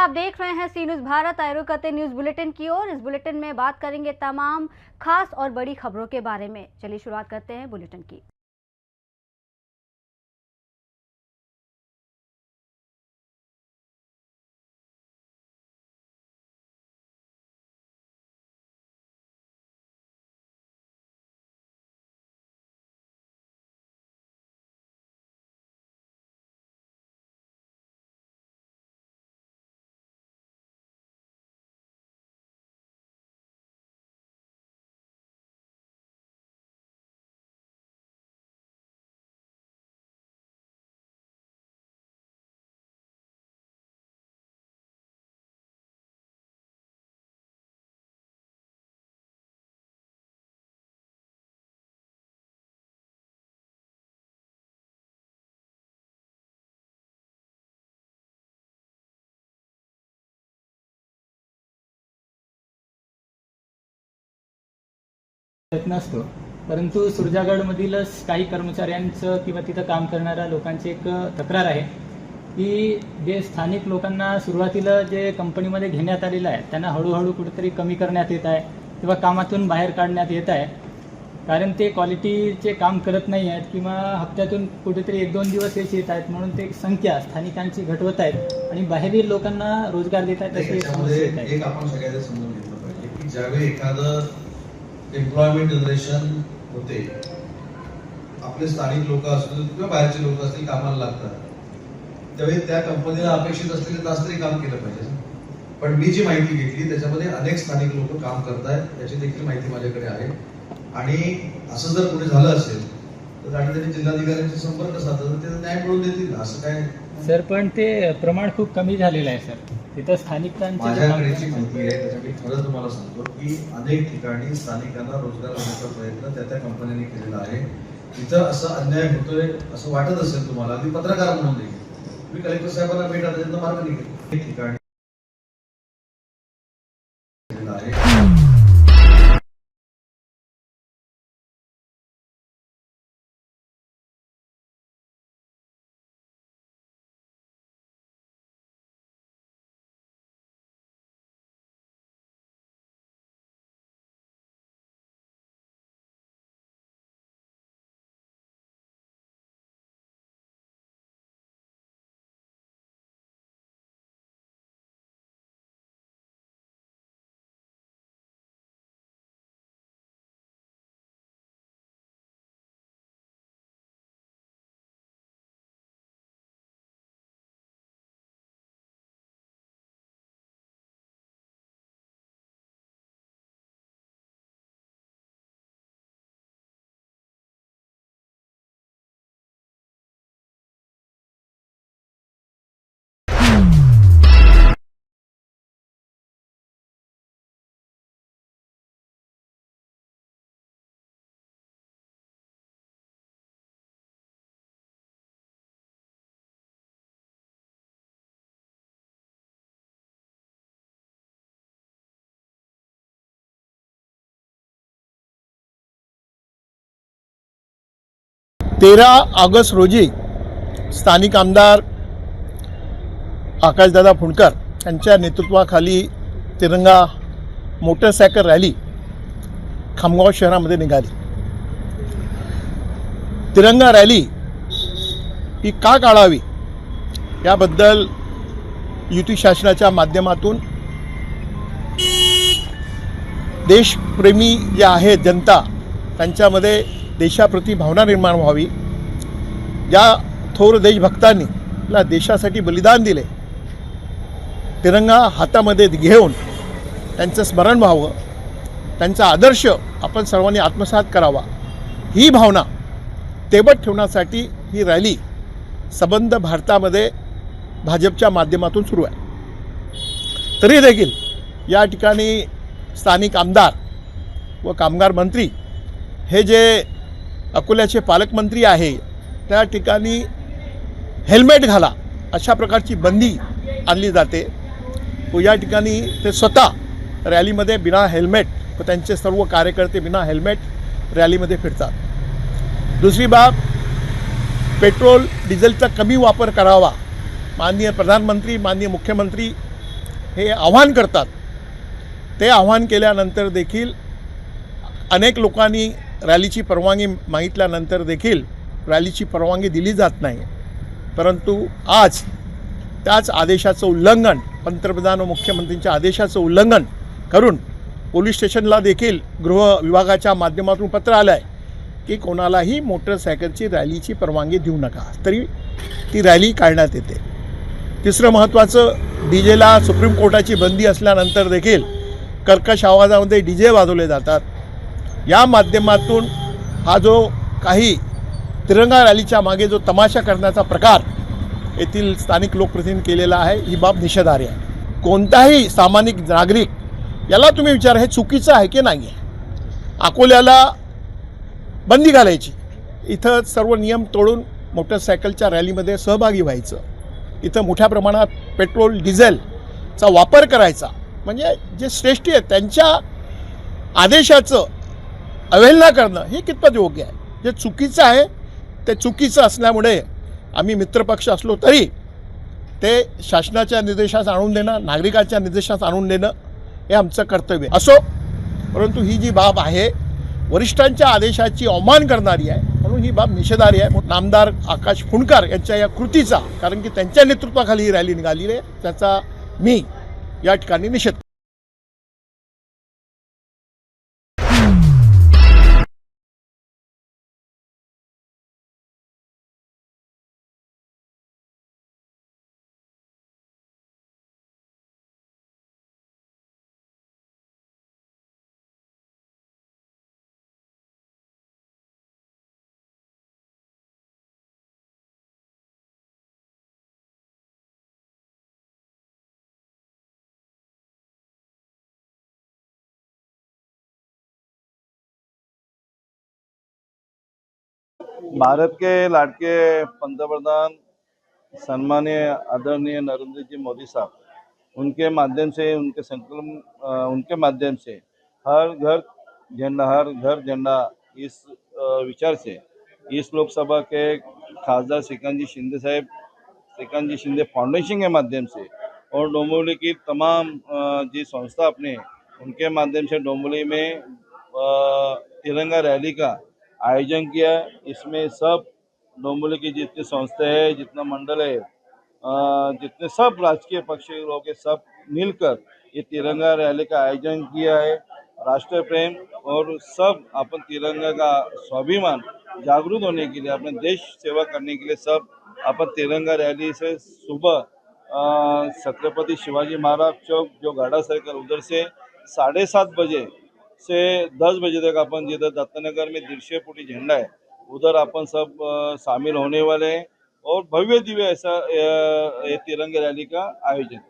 आप देख रहे हैं सी न्यूज़ भारत। आए करते न्यूज़ बुलेटिन की ओर। इस बुलेटिन में बात करेंगे तमाम खास और बड़ी खबरों के बारे में। चलिए शुरुआत करते हैं बुलेटिन की। नसतो, परंतु सुरजागडमधीलच काही कर्मचाऱ्यांचं किंवा तिथं काम करणाऱ्या लोकांची एक तक्रार आहे की जे स्थानिक लोकांना सुरुवातीला जे कंपनीमध्ये घेण्यात आलेलं आहे त्यांना हळूहळू कुठेतरी कमी करण्यात येत आहे किंवा कामातून बाहेर काढण्यात येत आहे, कारण ते क्वालिटीचे काम करत नाही आहेत किंवा हप्त्यातून कुठेतरी 1-2 दिवस येत आहेत, म्हणून ते संख्या स्थानिकांची घटवत आहेत आणि बाहेरील लोकांना रोजगार देत आहेत। एक आपण सगळ्यांना समजून घेतलं पाहिजे की ज्यावेळी एखादं एम्प्लॉयमेंट जनरेशन होते, आपले स्थानिक लोक असतील किंवा बाहेरचे लोक असतील कामाला लागतात, त्यावेळी त्या कंपनीला अपेक्षित असलेले तास तरी काम केलं पाहिजे। पण मी जी माहिती घेतली त्याच्यामध्ये अनेक स्थानिक लोक काम करतायत याची देखील माहिती माझ्याकडे आहे आणि असं जर कुठे झालं असेल तर त्यांनी जिल्हाधिकाऱ्यांशी संपर्क साधला तर ते न्याय मिळवून देतील। असं काय सर, पण ते प्रमाण खूप कमी झालेलं आहे सर, तिथं स्थानिकांची माझ्याकडेची माहिती आहे त्याच्यामुळे खरं तुम्हाला सांगतो की अनेक ठिकाणी स्थानिकांना रोजगार देण्याचा प्रयत्न त्या कंपन्यांनी केलेला आहे। तिथं असं अन्याय होतोय असं वाटत असेल तुम्हाला, अगदी पत्रकार म्हणून देखील तुम्ही कलेक्टर साहेबांना भेटा, त्याच्यानं मार्ग निघेल। एक ठिकाणी ऑगस्ट रोजी स्थानिक आमदार आकाशदादा फुंडकर यांच्या नेतृत्वाखाली तिरंगा मोटरसायकल रॅली खामगाव शहरामध्ये निघाली। तिरंगा रॅली ही का काढावी याबद्दल युती शासनाच्या माध्यमातून देशप्रेमी जे आहेत जनता त्यांच्यामध्ये देशाप्रती भावना निर्माण व्हावी। ज्या थोर देशभक्तांनी आपल्या देशासाठी बलिदान दिले, तिरंगा हातामध्ये घेऊन त्यांचं स्मरण व्हावं, त्यांचा आदर्श आपण सर्वांनी आत्मसात करावा, ही भावना तेवत ठेवण्यासाठी ही रॅली सबंध भारतामध्ये भाजपच्या माध्यमातून सुरू आहे। तरी देखील या ठिकाणी स्थानिक आमदार व कामगार मंत्री हे जे अकोल्याचे पालकमंत्री आहे त्या ठिकाणी हेल्मेट घाला अशा प्रकारची बंदी आणली जाते व या ठिकाणी ते स्वतः रॅलीमध्ये बिना हेल्मेट व त्यांचे सर्व कार्यकर्ते बिना हेल्मेट रॅलीमध्ये फिरतात। दुसरी बाब, पेट्रोल डिझेलचा कमी वापर करावा। माननीय प्रधानमंत्री, माननीय मुख्यमंत्री हे आव्हान करतात, ते आव्हान केल्यानंतर देखील अनेक लोकांनी रॅलीची परवानगी मागितल्यानंतर देखील रॅलीची परवानगी दिली जात नाही. परंतु आज त्याच आदेशाचं उल्लंघन, पंतप्रधान व मुख्यमंत्र्यांच्या आदेशाचं उल्लंघन करून पोलीस स्टेशनला देखील गृह विभागाच्या माध्यमातून पत्र आलं आहे की कोणालाही मोटरसायकलची रॅलीची परवानगी देऊ नका, तरी ती रॅली काढण्यात येते. तिसरं महत्त्वाचं, डीजेला सुप्रीम कोर्टाची बंदी असल्यानंतर देखील कर्कश आवाजामध्ये डीजे वाजवले जातात. या माध्यमातून हा जो काही तिरंगा रॅलीच्या मागे जो तमाशा करण्याचा प्रकार येथील स्थानिक लोकप्रतिनिधींनी केलेला आहे, ही बाब निषेधार्ह आहे. कोणताही सामान्य नागरिक याला तुम्ही विचारा, हे चुकीचं आहे की नाही आहे. अकोल्याला बंदी घालायची, इथं सर्व नियम तोडून मोटरसायकलच्या रॅलीमध्ये सहभागी व्हायचं, इथं मोठ्या प्रमाणात पेट्रोल डिझेलचा वापर करायचा, म्हणजे जे श्रेष्ठी आहेत त्यांच्या आदेशाचं अवहेलना करणं हे कितपत योग्य आहे. जे चुकीचं आहे ते चुकीचं असल्यामुळे आम्ही मित्रपक्ष असलो तरी ते शासनाच्या निर्देशास आणून देणं, नागरिकांच्या निर्देशास आणून देणं हे आमचं कर्तव्य असो. परंतु ही जी बाब आहे वरिष्ठांच्या आदेशाची अवमान करणारी आहे, म्हणून ही बाब निषेधार्ह आहे. नामदार आकाश फुंडकर यांच्या या कृतीचा, कारण की त्यांच्या नेतृत्वाखाली ही रॅली निघाली आहे, त्याचा मी या ठिकाणी निषेध करतो. भारत के लाडके पंतप्रधान सम्मानीय आदरणीय नरेंद्र जी मोदी साहब, उनके माध्यम से, उनके माध्यम से हर घर झंडा इस विचार से इस लोकसभा के खासदार श्रीकांत जी शिंदे फाउंडेशन के माध्यम से और डोंबिवली की तमाम जी संस्था अपने उनके माध्यम से डोंबिवली में तिरंगा रैली का आयोजन किया। इसमें सब डोंबिवली की जितनी संस्था है, जितना मंडल है, जितने सब राजकीय पक्ष के लोग हैं, सब मिलकर ये तिरंगा रैली का आयोजन किया है। राष्ट्र प्रेम और सब अपन तिरंगा का स्वाभिमान जागरूक होने के लिए, अपने देश सेवा करने के लिए सब अपन तिरंगा रैली से सुबह छत्रपति शिवाजी महाराज चौक जो गाड़ा सर्कल उधर से 7:30 बजे से 10 बजे तक अपन जिधर दत्तनगर में 150 फुटी झंडा है उधर अपन सब शामिल होने वाले हैं और भव्य दिव्य ऐसा ये तिरंगे रैली का आयोजन।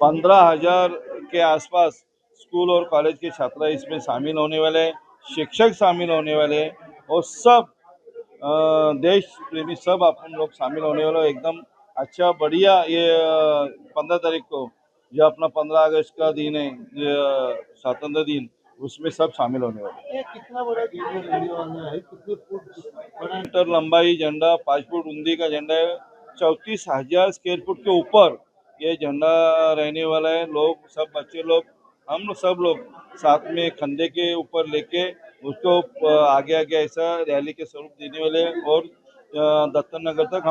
15,000 के आसपास स्कूल और कॉलेज के छात्र इसमें शामिल होने वाले हैं, शिक्षक शामिल होने वाले हैं और सब देश प्रेमी सब अपन लोग शामिल होने वाले। एकदम अच्छा बढ़िया ये 15 तारीख को जो अपना 15 अगस्त का दिन है, स्वतंत्र दिन, उसमें सब शामिल होने वाले। कितना बड़ा झंडा रहने वाला है, कितने फुट बड़ा? मीटर लंबाई झंडा, 5 फुट ऊंचाई का झंडा है, 34,000 स्क्वायर फुट के ऊपर ये झंडा रहने वाला है। लोग सब बच्चे लोग, हम लोग सब लोग साथ में कंधे के ऊपर लेके उसको आगे आगे ऐसा रैली के स्वरूप देने वाले हैं और दत्तन नगर तक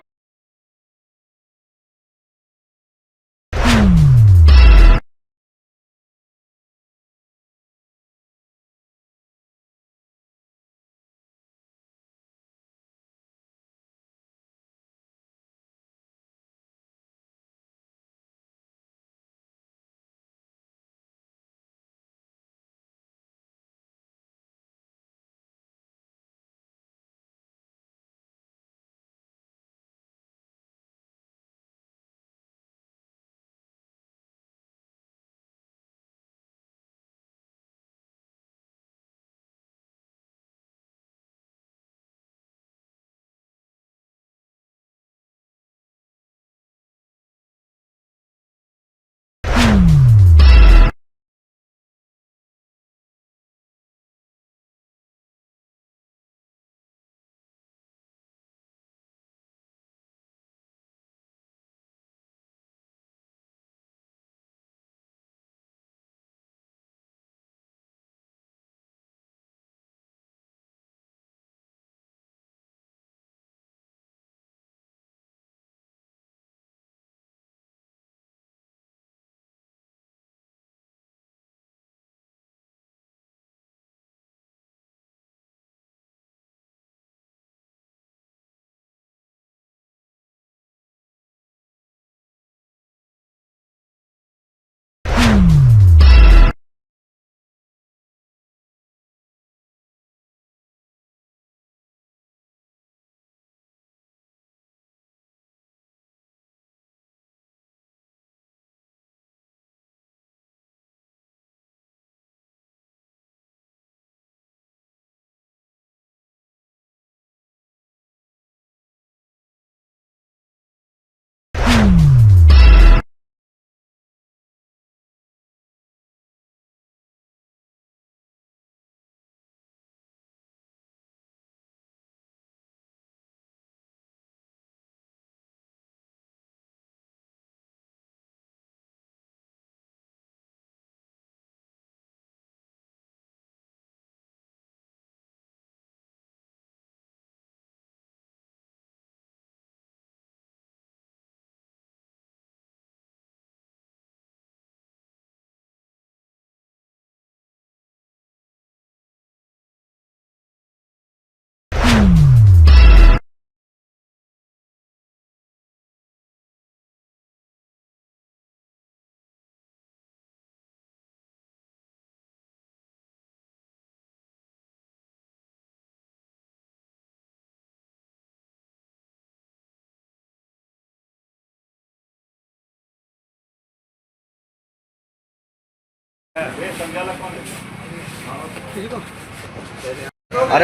अरे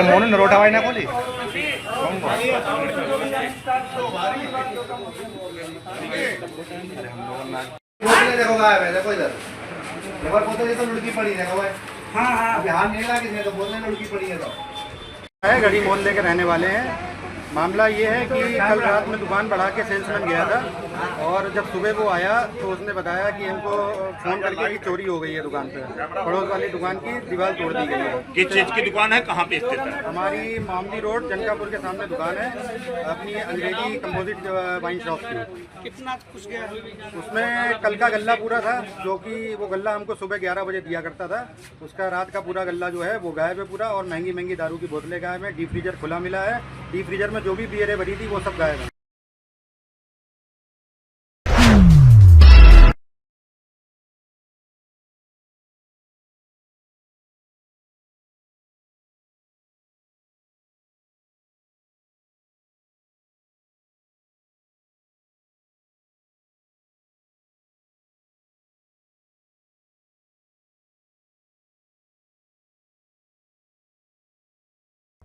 म्हणून रोटा वाई ना कोली देखो गायब है, देखो इधर जबर बोतल तो लुढ़की पड़ी देखो भाई। हाँ अभी हाथ नहीं लगा किसने तो बोतल लुढ़की पड़ी है तो है गढ़ी मोहल्ले के रहने वाले हैं। मामला ये है कि कल रात में दुकान बढ़ा के सेल्समैन गया था और जब सुबह वो आया तो उसने बताया कि इनको फोन करके कि चोरी हो गई है दुकान पे। पड़ोस वाली दुकान की दीवार तोड़ दी गई है। किस चीज की दुकान है, कहाँ पे स्थित है? हमारी मामली रोड जनकापुर के सामने दुकान है अपनी अंग्रेजी कंपोजिट वाइन शॉप की। कितना कुछ गया? उसमें कल का गल्ला पूरा था, जो कि वो गल्ला हमको सुबह 11 बजे दिया करता था। उसका रात का पूरा गल्ला जो है वो गायब है पूरा, और महंगी महंगी दारू की बोतलें गायब है। डीप फ्रीजर खुला मिला है, डीप फ्रीजर में जो भी बियरें भरी थी वो सब गायब है।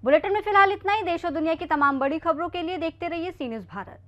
बुलेटिन में फिलहाल इतना ही। देश और दुनिया की तमाम बड़ी खबरों के लिए देखते रहिए सी न्यूज़ भारत।